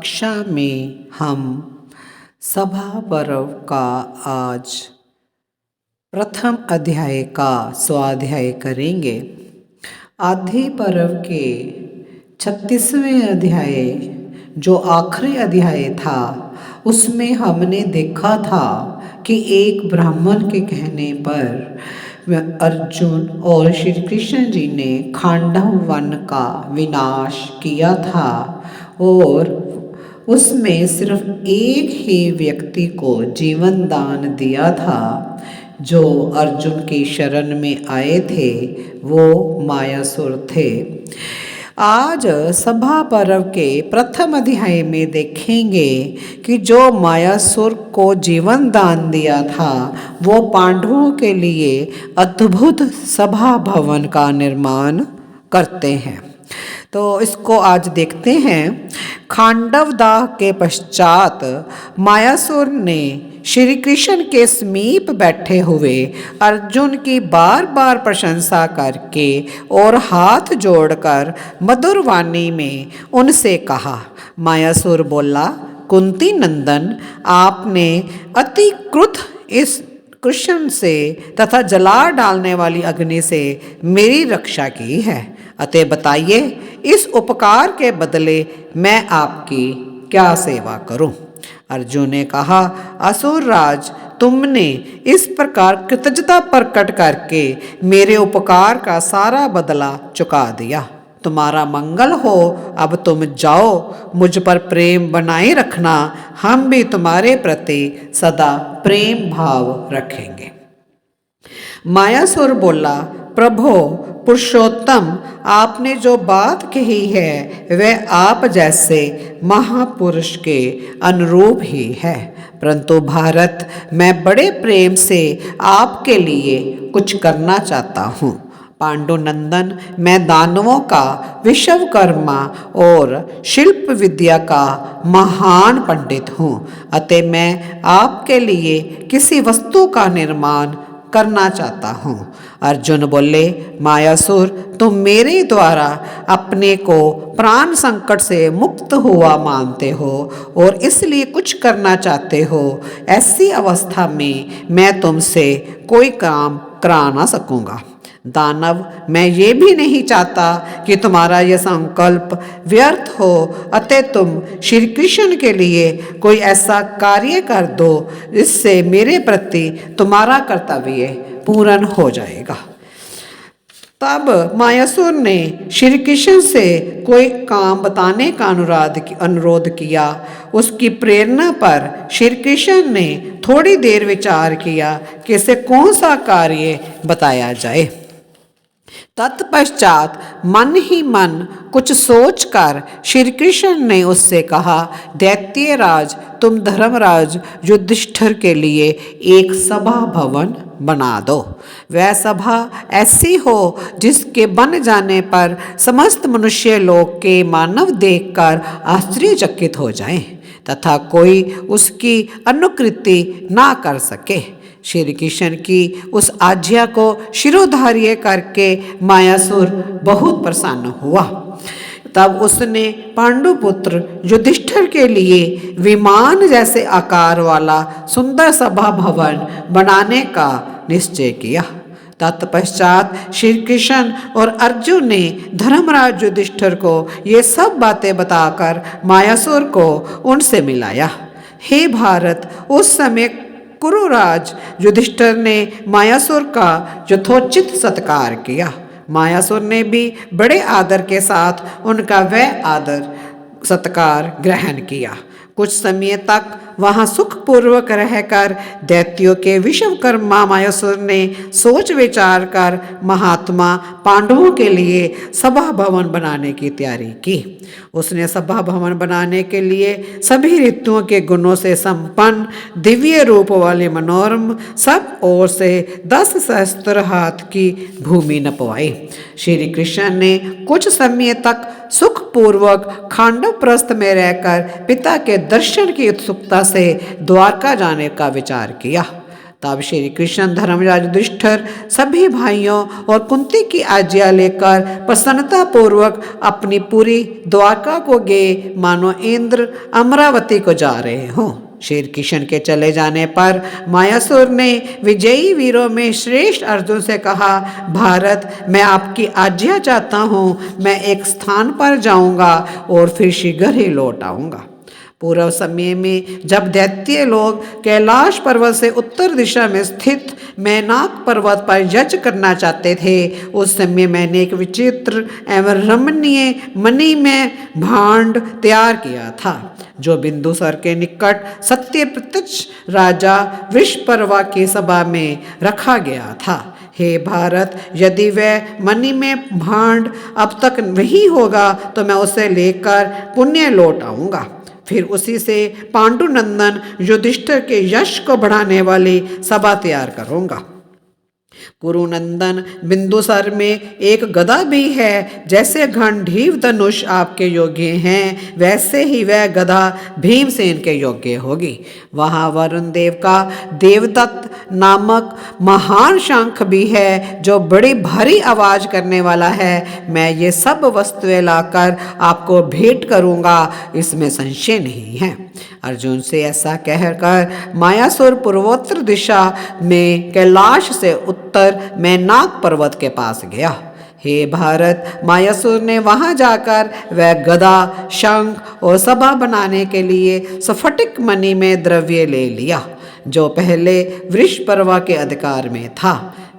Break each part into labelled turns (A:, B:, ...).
A: कक्षा में हम सभा पर्व का आज प्रथम अध्याय का स्वाध्याय करेंगे। आदि पर्व के 36वें अध्याय जो आखिरी अध्याय था उसमें हमने देखा था कि एक ब्राह्मण के कहने पर अर्जुन और श्री कृष्ण जी ने खांडव वन का विनाश किया था और उसमें सिर्फ एक ही व्यक्ति को जीवन दान दिया था जो अर्जुन की शरण में आए थे, वो मायासुर थे। आज सभा पर्व के प्रथम अध्याय में देखेंगे कि जो मायासुर को जीवन दान दिया था वो पांडवों के लिए अद्भुत सभा भवन का निर्माण करते हैं। तो इसको आज देखते हैं। खांडव दाह के पश्चात मायासुर ने श्री कृष्ण के समीप बैठे हुए अर्जुन की बार बार प्रशंसा करके और हाथ जोड़कर मधुर वाणी में उनसे कहा। मायासुर बोला, कुंती नंदन, आपने अति क्रुद्ध इस कृष्ण से तथा जला डालने वाली अग्नि से मेरी रक्षा की है, अतः बताइए इस उपकार के बदले मैं आपकी क्या सेवा करूं। अर्जुन ने कहा, असुर राज, तुमने इस प्रकार कृतज्ञता प्रकट करके मेरे उपकार का सारा बदला चुका दिया। तुम्हारा मंगल हो, अब तुम जाओ, मुझ पर प्रेम बनाए रखना, हम भी तुम्हारे प्रति सदा प्रेम भाव रखेंगे। मायासुर बोला, प्रभो पुरुषोत्तम, आपने जो बात कही है वह आप जैसे महापुरुष के अनुरूप ही है, परंतु भारत, मैं बड़े प्रेम से आपके लिए कुछ करना चाहता हूँ। पांडुनंदन, मैं दानवों का विश्वकर्मा और शिल्प विद्या का महान पंडित हूँ, अतः मैं आपके लिए किसी वस्तु का निर्माण करना चाहता हूँ। अर्जुन बोले, मायासुर, तुम मेरे द्वारा अपने को प्राण संकट से मुक्त हुआ मानते हो और इसलिए कुछ करना चाहते हो। ऐसी अवस्था में मैं तुमसे कोई काम करा ना सकूँगा। दानव, मैं ये भी नहीं चाहता कि तुम्हारा यह संकल्प व्यर्थ हो, अतः तुम श्री कृष्ण के लिए कोई ऐसा कार्य कर दो जिससे मेरे प्रति तुम्हारा कर्तव्य पूर्ण हो जाएगा। तब मायासुर ने श्री कृष्ण से कोई काम बताने का अनुरोध किया। उसकी प्रेरणा पर श्री कृष्ण ने थोड़ी देर विचार किया कि इसे कौन सा कार्य बताया जाए। तत्पश्चात मन ही मन कुछ सोचकर श्री कृष्ण ने उससे कहा, दैत्यराज, तुम धर्मराज युधिष्ठिर के लिए एक सभा भवन बना दो। वह सभा ऐसी हो जिसके बन जाने पर समस्त मनुष्य लोग के मानव देखकर आश्चर्यचकित हो जाएं तथा कोई उसकी अनुकृति ना कर सके। श्री कृष्ण की उस आज्ञा को शिरोधार्य करके मायासुर बहुत प्रसन्न हुआ। तब उसने पांडुपुत्र युधिष्ठिर के लिए विमान जैसे आकार वाला सुंदर सभा भवन बनाने का निश्चय किया। तत्पश्चात श्री कृष्ण और अर्जुन ने धर्मराज युधिष्ठिर को ये सब बातें बताकर मायासुर को उनसे मिलाया। हे भारत, उस समय कुरुराज युधिष्ठिर ने मायासुर का यथोचित सत्कार किया। मायासुर ने भी बड़े आदर के साथ उनका वह आदर सत्कार ग्रहण किया। कुछ समय तक वहाँ सुखपूर्वक रहकर दैत्यों के विश्वकर्मा मायासुर ने सोच विचार कर महात्मा पांडवों के लिए सभा भवन बनाने की तैयारी की। उसने सभा भवन बनाने के लिए सभी ऋतुओं के गुणों से संपन्न दिव्य रूप वाले मनोरम सब ओर से 10 सहस्त्र हाथ की भूमि नपवाई। श्री कृष्ण ने कुछ समय तक सुखपूर्वक खांडव प्रस्थ में रहकर पिता के दर्शन की उत्सुकता से द्वारका जाने का विचार किया। तब श्री कृष्ण धर्मराज युधिष्ठिर सभी भाइयों और कुंती की आज्ञा लेकर प्रसन्नता पूर्वक अपनी पूरी द्वारका को गए, मानो इंद्र अमरावती को जा रहे हों। श्री कृष्ण के चले जाने पर मायासुर ने विजयी वीरों में श्रेष्ठ अर्जुन से कहा, भारत, मैं आपकी आज्ञा चाहता हूँ। मैं एक स्थान पर जाऊँगा और फिर शीघ्र ही लौट आऊँगा। पूर्व समय में जब दैत्य लोग कैलाश पर्वत से उत्तर दिशा में स्थित मैनाक पर्वत पर यज्ञ करना चाहते थे, उस समय मैंने एक विचित्र एवं रमणीय मणि में भांड तैयार किया था, जो बिंदुसर के निकट सत्य प्रत्यक्ष राजा वृषपर्वा की सभा में रखा गया था। हे भारत, यदि वह मणि में भांड अब तक नहीं होगा तो मैं उसे लेकर पुण्य लौट आऊँगा। फिर उसी से पांडुनंदन युधिष्ठिर के यश को बढ़ाने वाली सभा तैयार करूँगा। कुरुनंदन, बिंदुसर में एक गदा भी है। जैसे गंधीव धनुष आपके योग्य हैं, वैसे ही वह गदा भीमसेन के योग्य होगी। वहाँ वरुण देव का देवदत्त नामक महान शंख भी है, जो बड़ी भारी आवाज करने वाला है। मैं ये सब वस्तुएं लाकर आपको भेंट करूँगा, इसमें संशय नहीं है। अर्जुन से ऐसा कहकर मायासुर पूर्वोत्तर दिशा में कैलाश से उत्तर मैनाक पर्वत के पास गया। हे भारत, मायासुर ने वहां जाकर वह गदा, शंख और सभा बनाने के लिए स्फटिक मणि में द्रव्य ले लिया, जो पहले वृषपर्वा के अधिकार में था।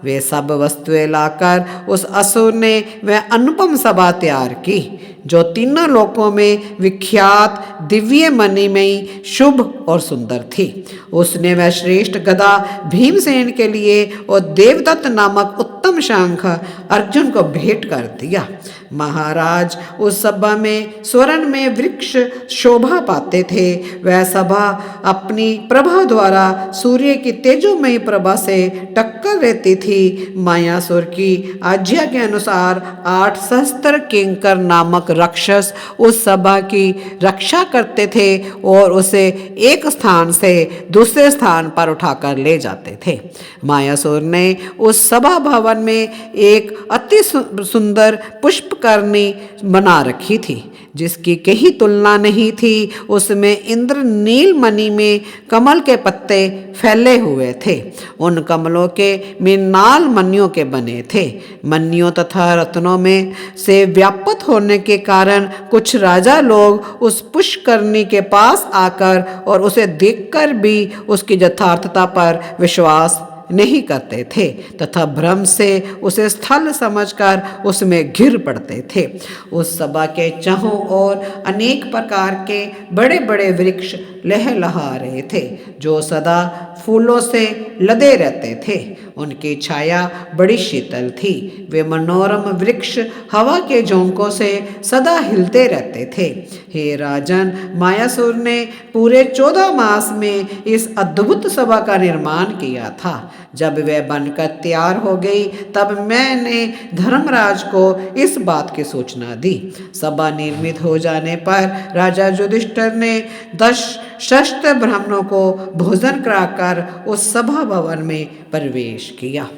A: वे सब वस्तुएं लाकर उस असुर ने वह अनुपम सभा तैयार की, जो तीनों लोकों में विख्यात दिव्य मणिमयी, शुभ और सुंदर थी। उसने वह श्रेष्ठ गदा भीमसेन के लिए और देवदत्त नामक उत्तम शंख अर्जुन को भेंट कर दिया। महाराज, उस सभा में स्वर्ण में वृक्ष शोभा पाते थे। वह सभा अपनी प्रभा द्वारा सूर्य की तेजोमयी प्रभा से टक्कर रहती थी। मायासुर की आज्ञा के अनुसार 8 सहस्त्र किंकर नामक राक्षस उस सभा की रक्षा करते थे और उसे एक स्थान से दूसरे स्थान पर उठाकर ले जाते थे। मायासुर ने उस सभा भवन में एक अति सुंदर पुष्पकरणी बना रखी थी, जिसकी कहीं तुलना नहीं थी। उसमें इंद्र नील मणि में कमल के पत्ते फैले हुए थे। उन कमलों के मृणाल मणियों के बने थे। मणियों तथा रत्नों में से व्याप्त होने के कारण कुछ राजा लोग उस पुष्करणी के पास आकर और उसे देखकर भी उसकी यथार्थता पर विश्वास नहीं करते थे तथा भ्रम से उसे स्थल समझकर उसमें घिर पड़ते थे। उस सभा के चारों ओर अनेक प्रकार के बड़े बड़े वृक्ष लहलहा रहे थे, जो सदा फूलों से लदे रहते थे। उनकी छाया बड़ी शीतल थी। वे मनोरम वृक्ष हवा के झोंकों से सदा हिलते रहते थे। हे राजन, मायासुर ने पूरे 14 मास में इस अद्भुत सभा का निर्माण किया था। जब वह बनकर तैयार हो गई, तब मैंने धर्मराज को इस बात की सूचना दी। सभा निर्मित हो जाने पर राजा युधिष्ठिर ने 10 शस्त्र ब्राह्मणों को भोजन कराकर उस सभा भवन में प्रवेश किया।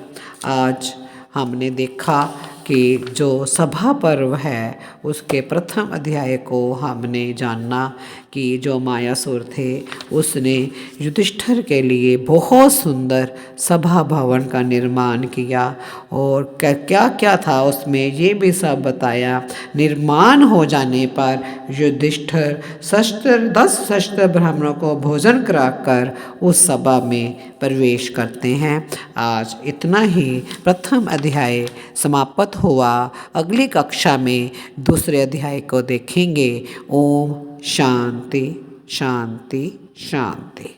A: आज हमने देखा कि जो सभा पर्व है, उसके प्रथम अध्याय को हमने जाना कि जो मायासुर थे उसने युधिष्ठिर के लिए बहुत सुंदर सभा भवन का निर्माण किया और क्या क्या था उसमें, ये भी सब बताया। निर्माण हो जाने पर युधिष्ठिर 10 शस्त्र ब्राह्मणों को भोजन कराकर उस सभा में प्रवेश करते हैं। आज इतना ही प्रथम अध्याय समाप्त हुआ। अगली कक्षा में दूसरे अध्याय को देखेंगे। ओम शांति शांति शांति।